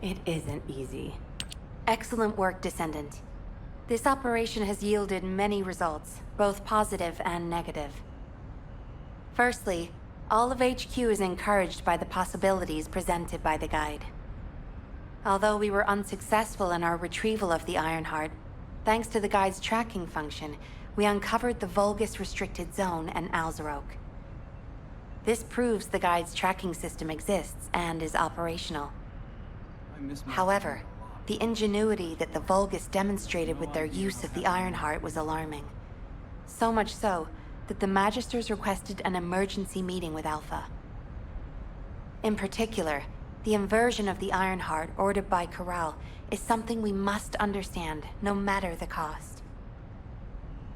It isn't easy. Excellent work, Descendant. This operation has yielded many results, both positive and negative. Firstly, all of HQ is encouraged by the possibilities presented by the guide. Although we were unsuccessful in our retrieval of the Ironheart, thanks to the guide's tracking function, we uncovered the Vulgus restricted zone and Alzarok. This proves the guide's tracking system exists and is operational. However, the ingenuity that the Vulgus demonstrated with their use of the Ironheart was alarming. So much so that the Magisters requested an emergency meeting with Alpha. In particular, the inversion of the Ironheart ordered by Corral is something we must understand, no matter the cost.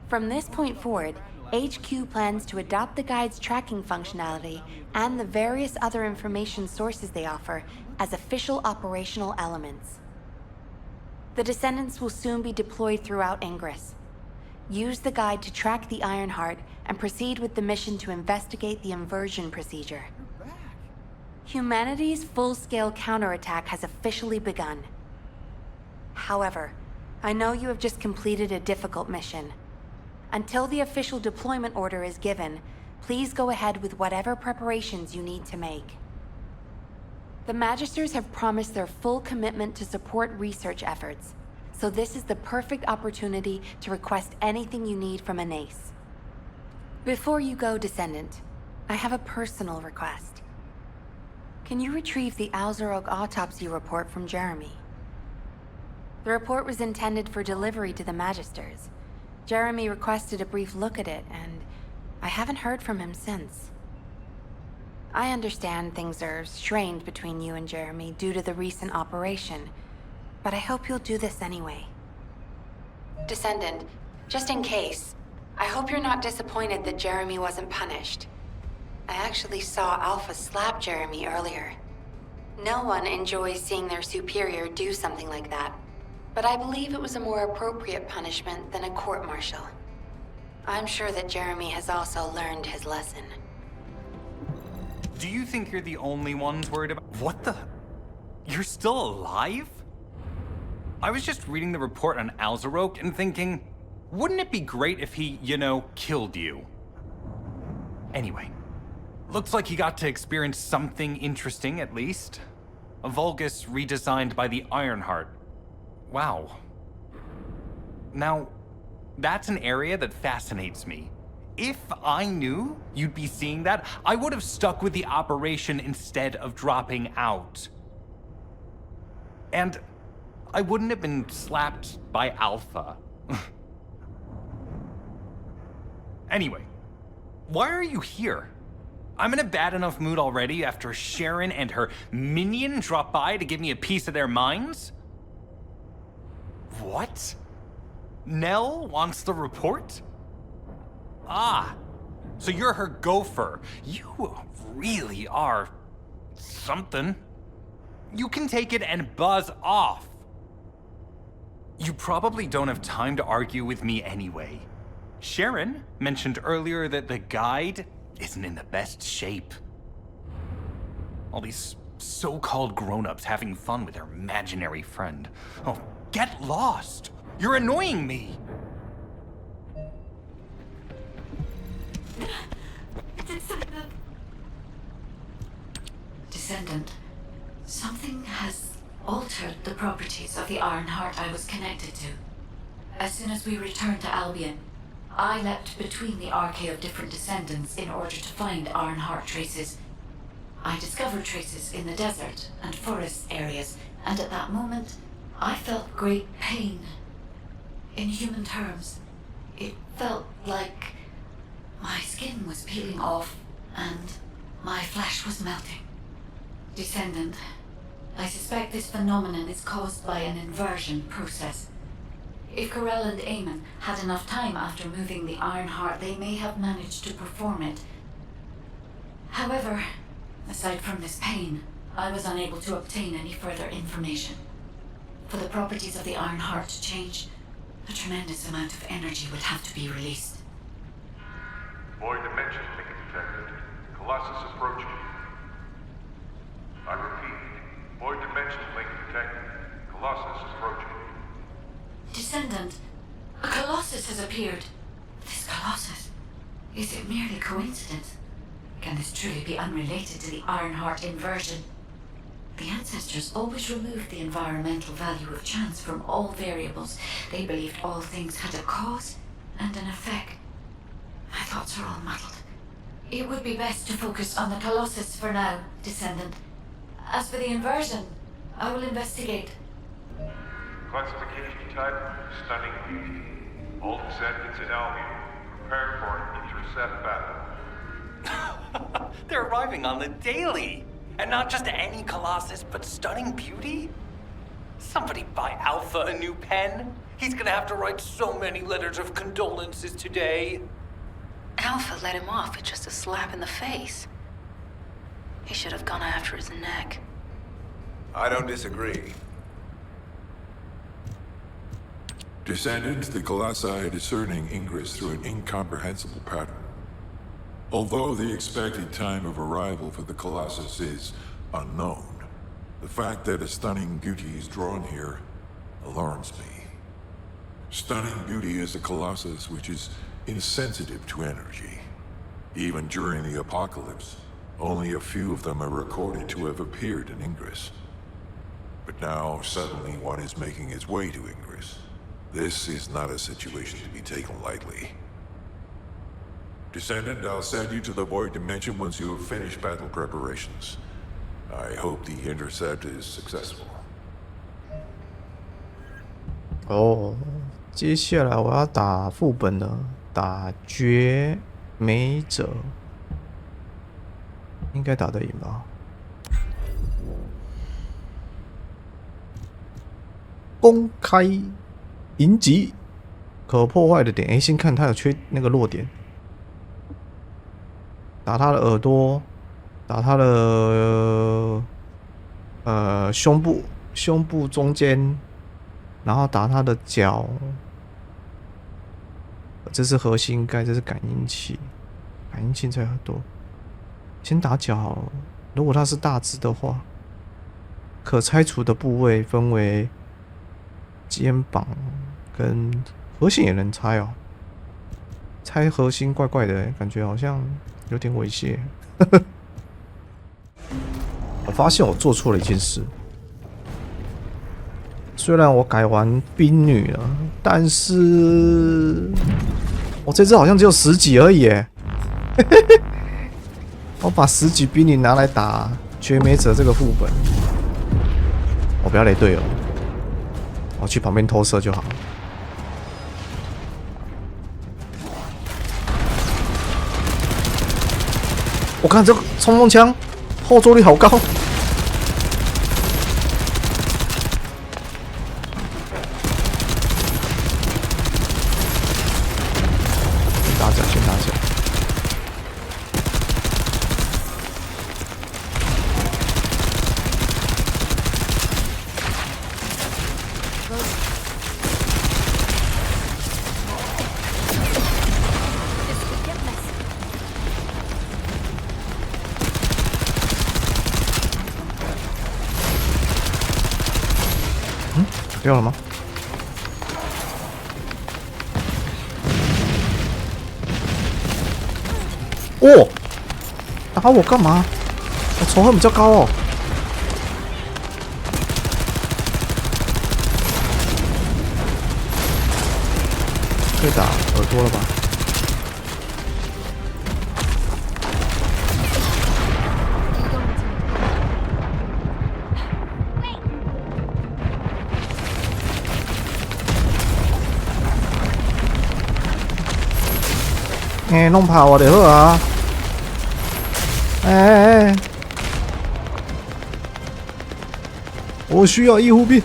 From this point forward, HQ plans to adopt the guide's tracking functionality and the various other information sources they offer as official operational elements. The Descendants will soon be deployed throughout Ingress. Use the guide to track the Ironheart and proceed with the mission to investigate the inversion procedure. Humanity's full-scale counterattack has officially begun. However, I know you have just completed a difficult mission. Until the official deployment order is given, please go ahead with whatever preparations you need to make. The Magisters have promised their full commitment to support research efforts, so this is the perfect opportunity to request anything you need from an ace. Before you go, Descendant, I have a personal request. Can you retrieve the Alzarok autopsy report from Jeremy? The report was intended for delivery to the Magisters. Jeremy requested a brief look at it, and I haven't heard from him since. I understand things are strained between you and Jeremy due to the recent operation, but I hope you'll do this anyway. Descendant, just in case, I hope you're not disappointed that Jeremy wasn't punished. I actually saw Alpha slap Jeremy earlier. No one enjoys seeing their superior do something like that, but I believe it was a more appropriate punishment than a court-martial. I'm sure that Jeremy has also learned his lesson. Do you think you're the only ones worried about— What the? You're still alive? I was just reading the report on Alzarok and thinking, wouldn't it be great if he, killed you? Anyway, looks like you got to experience something interesting at least. A Vulgus redesigned by the Ironheart. Wow. Now, that's an area that fascinates me. If I knew you'd be seeing that, I would have stuck with the operation instead of dropping out. And I wouldn't have been slapped by Alpha. Anyway, why are you here? I'm in a bad enough mood already after Sharon and her minion drop by to give me a piece of their minds? What? Nell wants the report? Ah, so you're her gopher. You really are something. You can take it and buzz off. You probably don't have time to argue with me anyway. Sharon mentioned earlier that the guide isn't in the best shape. All these so-called grown-ups having fun with their imaginary friend. Oh, get lost! You're annoying me! Descendant, something has altered the properties of the Ironheart I was connected to. As soon as we returned to Albion, I leapt between the arcade of different descendants in order to find Ironheart traces. I discovered traces in the desert and forest areas, and at that moment, I felt great pain. In human terms, it felt like my skin was peeling off and my flesh was melting. Descendant, I suspect this phenomenon is caused by an inversion process. If Corell and Eamon had enough time after moving the Ironheart, they may have managed to perform it. However, aside from this pain, I was unable to obtain any further information. For the properties of the Ironheart to change, a tremendous amount of energy would have to be released. Void dimension link detected. Colossus approaching. I repeat, void dimension link detected. detected. Colossus approaching. Descendant, a Colossus has appeared. This Colossus, is it merely coincidence? Can this truly be unrelated to the Ironheart inversion? The ancestors always removed the environmental value of chance from all variables. They believed all things had a cause and an effect. My thoughts are all muddled. It would be best to focus on the Colossus for now, Descendant. As for the inversion, I will investigate. Classification type, stunning beauty. All descendants in Albion, prepare for an intercept battle. They're arriving on the daily! And not just any Colossus, but stunning beauty? Somebody buy Alpha a new pen? He's gonna have to write so many letters of condolences today. Alpha let him off with just a slap in the face. He should have gone after his neck. I don't disagree. Descendants, the Colossi are discerning ingress through an incomprehensible pattern. Although the expected time of arrival for the Colossus is unknown, the fact that a stunning beauty is drawn here alarms me. Stunning beauty is a Colossus which is insensitive to energy. Even during the apocalypse, only a few of them are recorded to have appeared in Ingress. But now, suddenly one is making its way to Ingress. This is not a situation to be taken lightly. Descendant, I'll send you to the Void Dimension once you have finished battle preparations. I hope the intercept is successful. 哦，接下来我要打副本了，打绝美者，应该打得赢吧？公开迎击可破坏的点，哎，先看他有缺那个弱点。打他的耳朵，打他的胸部中间，然后打他的脚，这是核心盖，这是感应器，感应器在耳朵。先打脚好了，如果他是大只的话，可拆除的部位分为肩膀跟核心也能拆哦。拆核心怪怪的，感觉好像有点猥亵。我发现我做错了一件事，虽然我改完兵女了，但是我这只好像只有10级而已耶。我把10级兵女拿来打绝美者这个副本，我不要雷队友，我去旁边偷射就好。我看这个冲锋枪后坐力好高，先打脚，先打脚。掉了吗？哦，打我干嘛？我仇恨比较高哦。可以打耳朵了吧？弄跑我就好啊！我需要医护兵。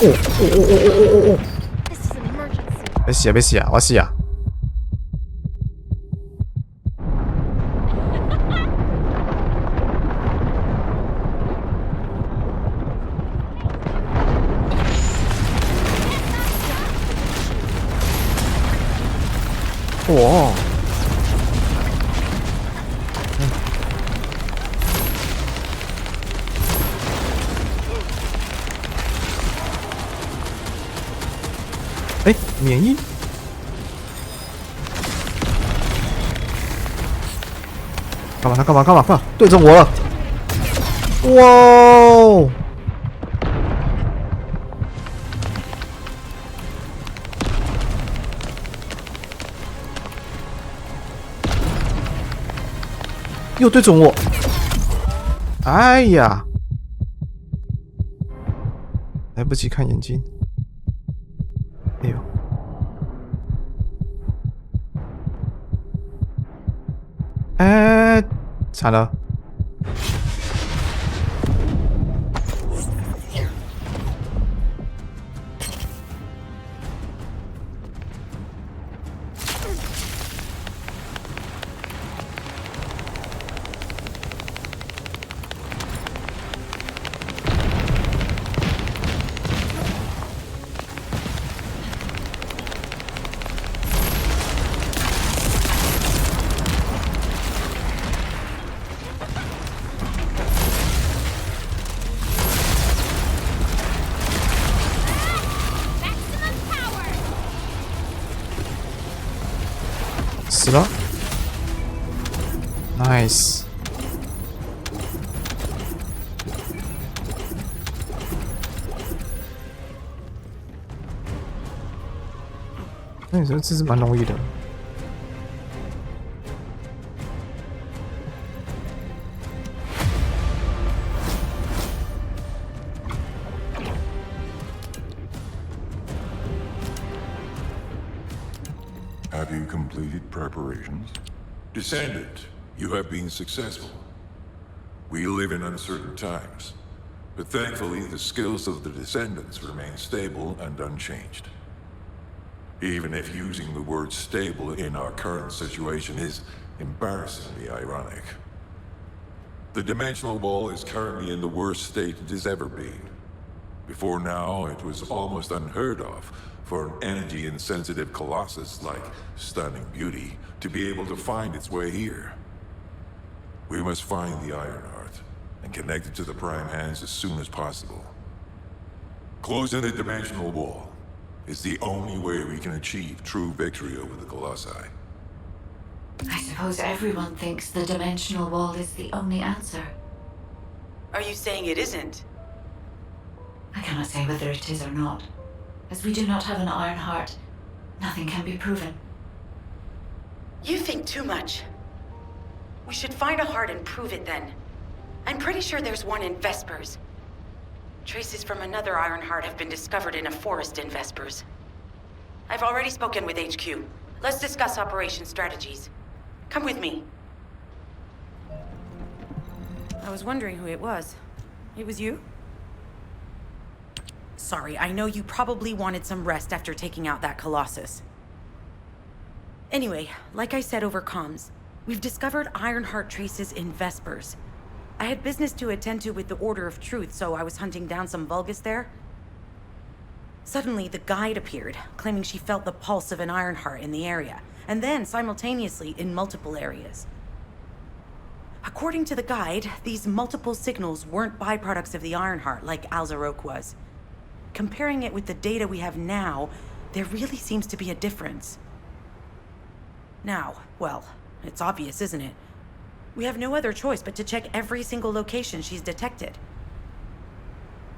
别死啊！别死啊！我死啊！哇！哎，免疫？干嘛？他干嘛？干嘛？干嘛？对着我了！哇哦！又对准我！哎呀，来不及看眼睛。哎呦！哎，惨了！死了 ，nice。那你说这是蛮容易的。Have you completed preparations? Descendant, you have been successful. We live in uncertain times, but thankfully the skills of the Descendants remain stable and unchanged. Even if using the word stable in our current situation is embarrassingly ironic. The dimensional wall is currently in the worst state it has ever been. Before now, it was almost unheard of for an energy-insensitive colossus like Stunning Beauty to be able to find its way here. We must find the Ironheart and connect it to the Prime Hands as soon as possible. Closing the dimensional wall is the only way we can achieve true victory over the Colossi. I suppose everyone thinks the dimensional wall is the only answer. Are you saying it isn't? I cannot say whether it is or not. As we do not have an Ironheart, nothing can be proven. You think too much. We should find a heart and prove it then. I'm pretty sure there's one in Vespers. Traces from another Ironheart have been discovered in a forest in Vespers. I've already spoken with HQ. Let's discuss operation strategies. Come with me. I was wondering who it was. It was you? Sorry, I know you probably wanted some rest after taking out that Colossus. Anyway, like I said over comms, we've discovered Ironheart traces in Vespers. I had business to attend to with the Order of Truth, so I was hunting down some Vulgus there. Suddenly, the guide appeared, claiming she felt the pulse of an Ironheart in the area, and then simultaneously in multiple areas. According to the guide, these multiple signals weren't byproducts of the Ironheart like Alzarok was. Comparing it with the data we have now, there really seems to be a difference. Now, well, it's obvious, isn't it? We have no other choice but to check every single location she's detected.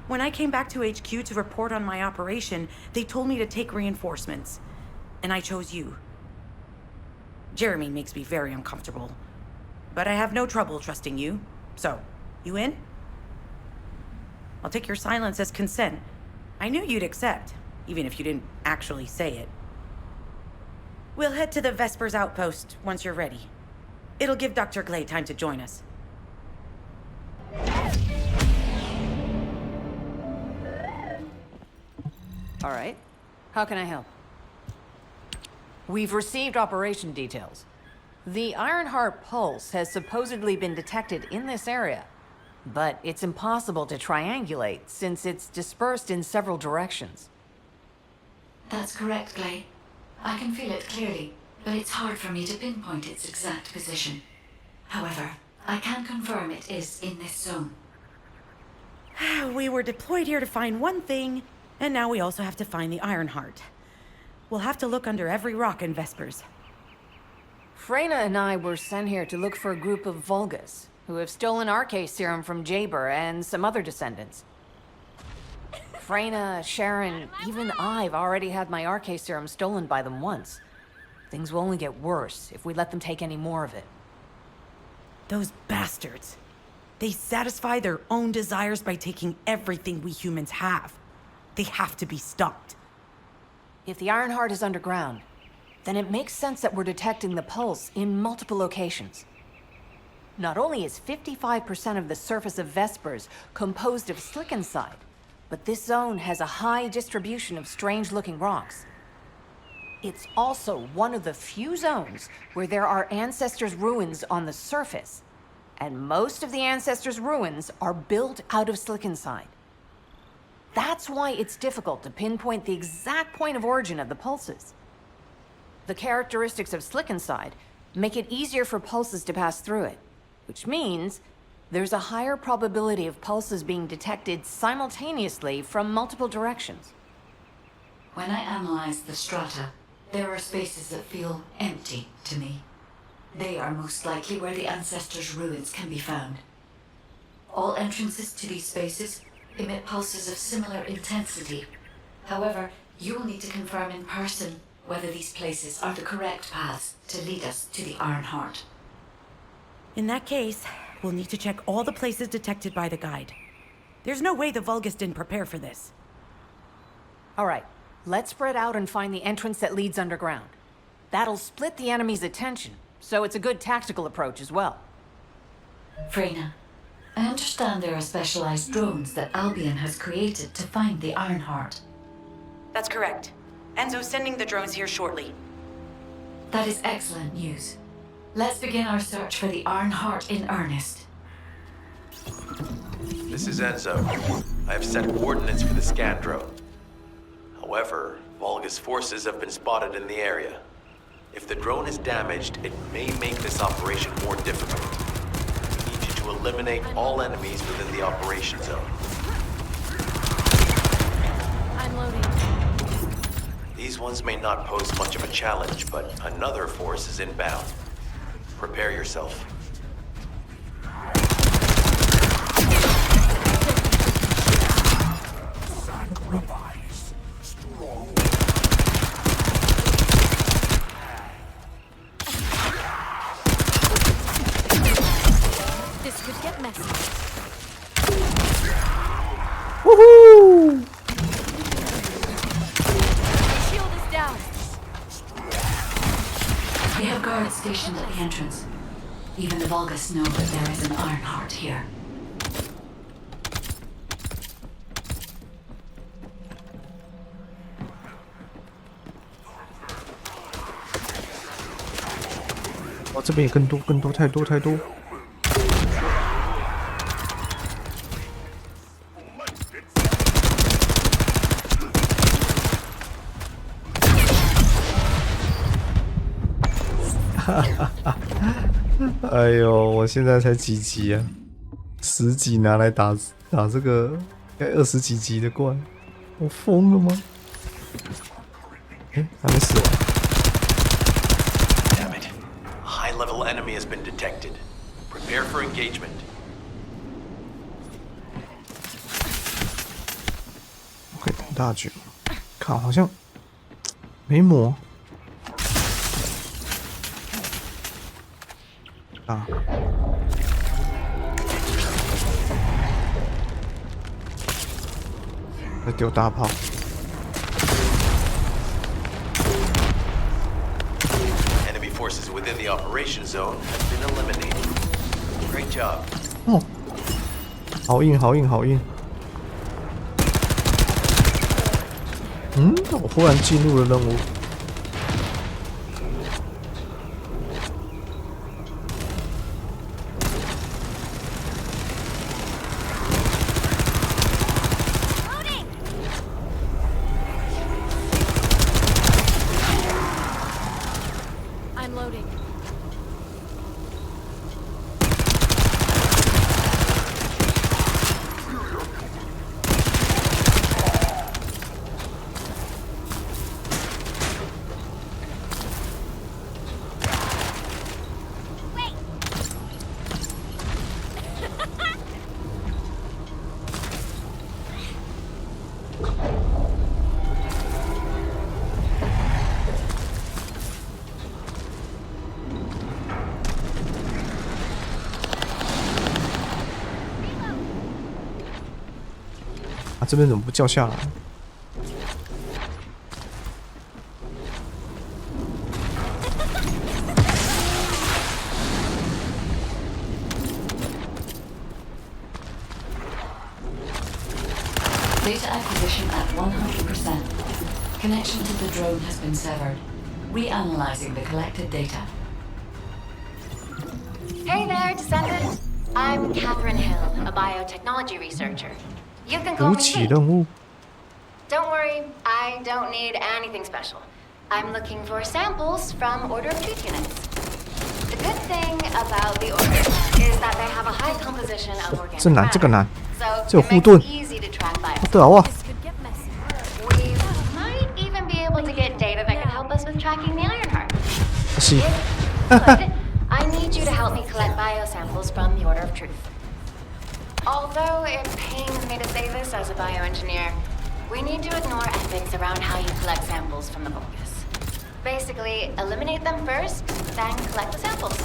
When I came back to HQ to report on my operation, they told me to take reinforcements, and I chose you. Jeremy makes me very uncomfortable, but I have no trouble trusting you. So, you in? I'll take your silence as consent. I knew you'd accept, even if you didn't actually say it. We'll head to the Vespers outpost once you're ready. It'll give Dr. Glay time to join us. All right. How can I help? We've received operation details. The Ironheart pulse has supposedly been detected in this area, but it's impossible to triangulate since it's dispersed in several directions. That's correct, Gley. I can feel it clearly, but it's hard for me to pinpoint its exact position. However, I can confirm it is in this zone. We were deployed here to find one thing, and now we also have to find the Ironheart. We'll have to look under every rock in Vespers. Freyna and I were sent here to look for a group of Vulgus, who have stolen RK serum from Jaber and some other descendants. Freyna, Sharon, even I've already had my RK serum stolen by them once. Things will only get worse if we let them take any more of it. Those bastards. They satisfy their own desires by taking everything we humans have. They have to be stopped. If the Ironheart is underground, then it makes sense that we're detecting the pulse in multiple locations. Not only is 55% of the surface of Vespers composed of slickenside, but this zone has a high distribution of strange-looking rocks. It's also one of the few zones where there are Ancestors' ruins on the surface, and most of the Ancestors' ruins are built out of slickenside. That's why it's difficult to pinpoint the exact point of origin of the pulses. The characteristics of slickenside make it easier for pulses to pass through it, which means there's a higher probability of pulses being detected simultaneously from multiple directions. When I analyze the strata, there are spaces that feel empty to me. They are most likely where the Ancestors' ruins can be found. All entrances to these spaces emit pulses of similar intensity. However, you will need to confirm in person whether these places are the correct paths to lead us to the Ironheart. In that case, we'll need to check all the places detected by the guide. There's no way the Vulgus didn't prepare for this. All right, let's spread out and find the entrance that leads underground. That'll split the enemy's attention, so it's a good tactical approach as well. Freyna, I understand there are specialized drones that Albion has created to find the Ironheart. That's correct. Enzo's sending the drones here shortly. That is excellent news. Let's begin our search for the Ironheart in earnest. This is Enzo. I have set coordinates for the scan drone. However, Vulgus forces have been spotted in the area. If the drone is damaged, it may make this operation more difficult. We need you to eliminate all enemies within the operation zone. I'm loading. These ones may not pose much of a challenge, but another force is inbound. Prepare yourself. This could get messy. Woohoo! Shield is down. We have guards stationed at the entrance. Even the Vulgus know that there is an Ironheart here.哦，这边也更多，太多。哎呦，我现在才几级啊？10级拿来打这个该20几级的怪，我疯了吗？哎，还没死完。Damn it. A high-level enemy has been detected. Prepare for engagement. OK， 等大局。看，好像没魔。啊！在丢大炮。Enemy forces within the operation zone have been eliminated. Great job. 哦，好硬。我忽然进入了任务。这边怎么不掉下来？Data acquisition at 100%. Connection to the drone has been severed. Reanalyzing the collected data. Hey there, Descendant. I'm Catherine Hill, a biotechnology researcher. You can call me Kate. Don't worry, I don't need anything special. I'm looking for samples from Order of Truth units. The good thing about the Order is that they have a high composition of organic matter, so it makes it easy to track bios. We might even be able to get data that can help us with tracking the Ironheart. If you could, I need you to help me collect biosamples from the Order of Truth. Although it pains me to say this as a bioengineer, we need to ignore ethics around how you collect samples from the Vulgus. Basically, eliminate them first, then collect the samples.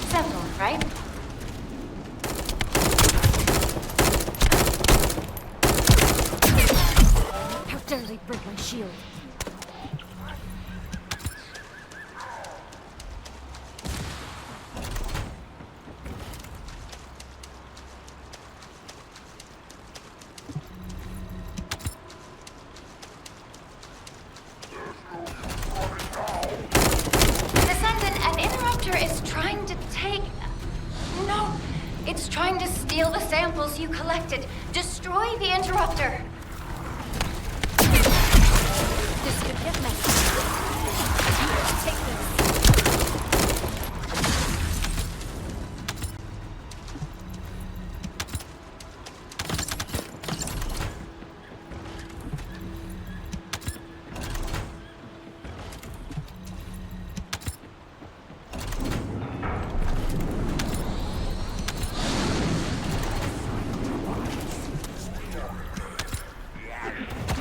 Simple, right? How dare they break my shield? You collected. Destroy the interrupter. This could get messy. Take this.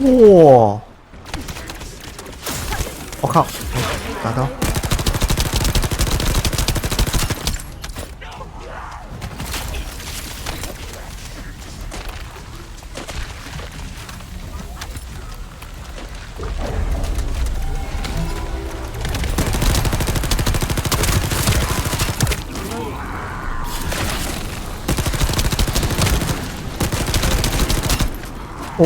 哇！我靠，打到！哦！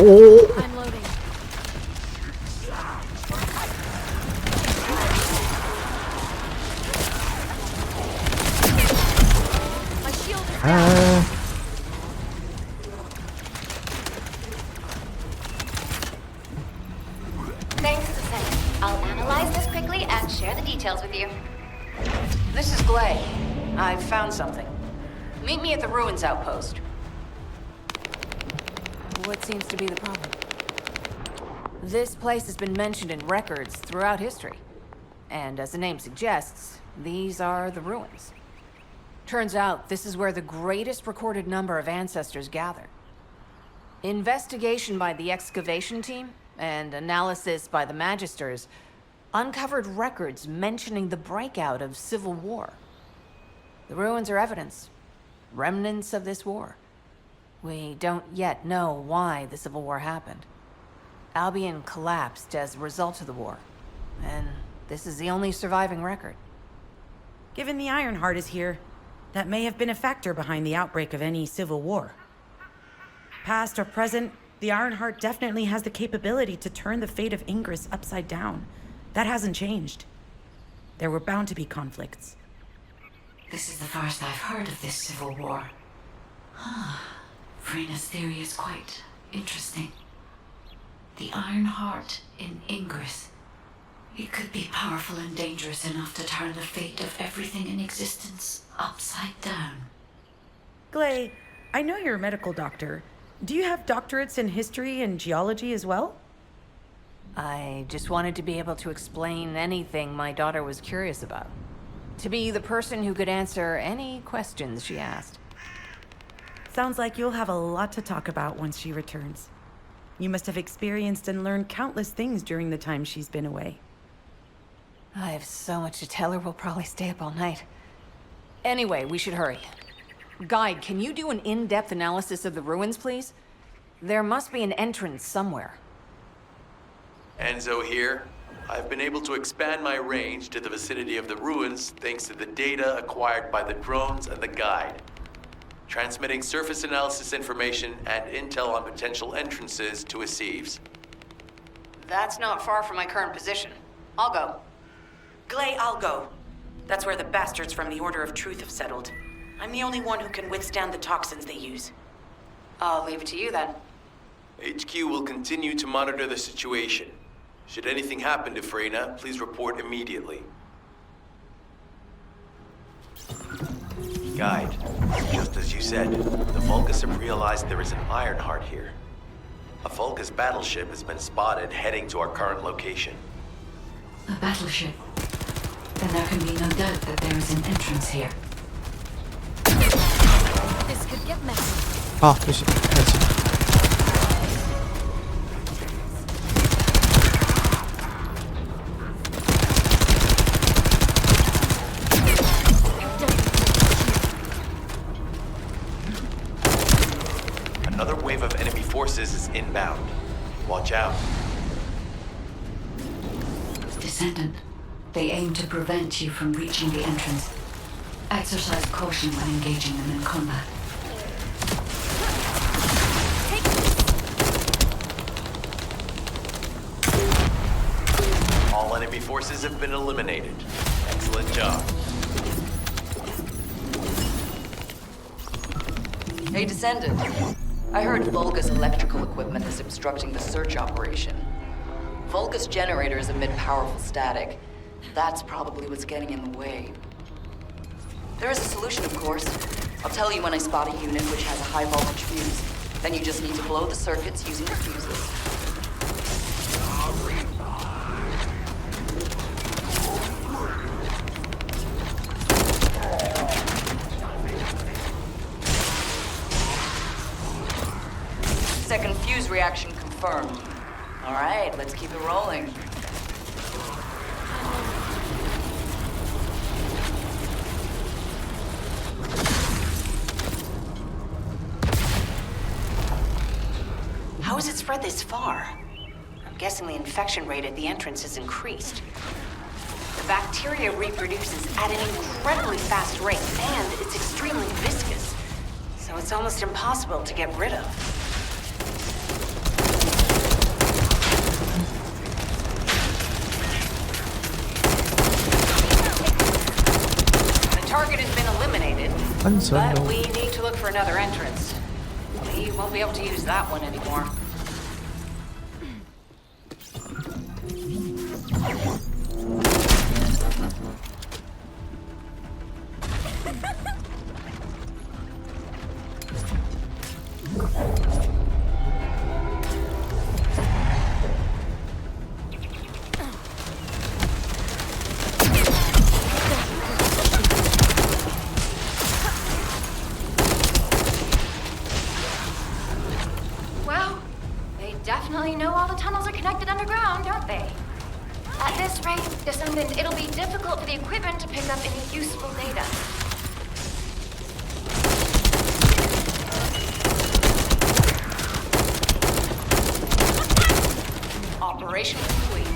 Thanks, Descendant. I'll analyze this quickly and share the details with you. This is BIGWEI. I've found something. Meet me at the ruins outpost. What seems to be the problem? This place has been mentioned in records throughout history. And as the name suggests, these are the ruins. Turns out this is where the greatest recorded number of ancestors gather. Investigation by the excavation team and analysis by the magisters uncovered records mentioning the breakout of civil war. The ruins are evidence, remnants of this war. We don't yet know why the civil war happened. Albion collapsed as a result of the war, and this is the only surviving record. Given the Ironheart is here, that may have been a factor behind the outbreak of any civil war. Past or present, The Ironheart definitely has the capability to turn the fate of Ingress upside down. That hasn't changed. There were bound to be conflicts. This is the first I've heard of this civil war. Frena's theory is quite interesting. The Ironheart in Ingress. It could be powerful and dangerous enough to turn the fate of everything in existence upside down. GWEI, I know you're a medical doctor. Do you have doctorates in history and geology as well? I just wanted to be able to explain anything my daughter was curious about. To be the person who could answer any questions she asked. Sounds like you'll have a lot to talk about once she returns. You must have experienced and learned countless things during the time she's been away. I have so much to tell her, we'll probably stay up all night. Anyway, we should hurry. Guide, can you do an in-depth analysis of the ruins, please? There must be an entrance somewhere. Enzo here. I've been able to expand my range to the vicinity of the ruins thanks to the data acquired by the drones and the guide. Transmitting surface analysis information and intel on potential entrances to Aceives. That's not far from my current position. I'll go. GWEI, I'll go. That's where the bastards from the Order of Truth have settled. I'm the only one who can withstand the toxins they use. I'll leave it to you then. HQ will continue to monitor the situation. Should anything happen to Freyna, please report immediately. Guide, just as you said, the Vulgus have realized there is an Ironheart here. A Vulgus battleship has been spotted heading to our current location. A battleship? Then there can be no doubt that there is an entrance here. This could get messy. 好，谢谢，开启。Another wave of enemy forces is inbound. Watch out. Descendant, they aim to prevent you from reaching the entrance. Exercise caution when engaging them in combat. All enemy forces have been eliminated. Excellent job. Hey, Descendant. I heard Vulgus electrical equipment is obstructing the search operation. Vulgus generators emit powerful static. That's probably what's getting in the way. There is a solution, of course. I'll tell you when I spot a unit which has a high voltage fuse. Then you just need to blow the circuits using the fuses. Second fuse reaction confirmed. All right, let's keep it rolling. How has it spread this far? I'm guessing the infection rate at the entrance has increased. The bacteria reproduces at an incredibly fast rate, and it's extremely viscous, so it's almost impossible to get rid of. The target has been eliminated, but we need to look for another entrance. We won't be able to use that one anymore. Well, they definitely know all the tunnels are connected underground, don't they? At this rate, Descendant, it'll be difficult for the equipment to pick up any useful data. Operation complete.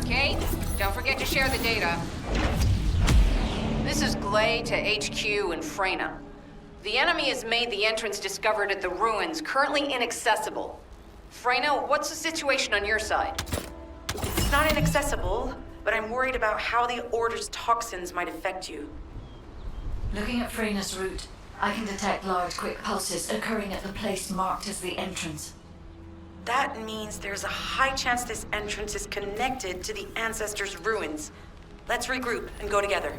Okay, don't forget to share the data. This is GWEI to HQ and Freyna. The enemy has made the entrance discovered at the ruins currently inaccessible. Freyna, what's the situation on your side? It's not inaccessible, but I'm worried about how the Order's toxins might affect you. Looking at Freyna's route, I can detect large, quick pulses occurring at the place marked as the entrance. That means there's a high chance this entrance is connected to the Ancestors' ruins. Let's regroup and go together.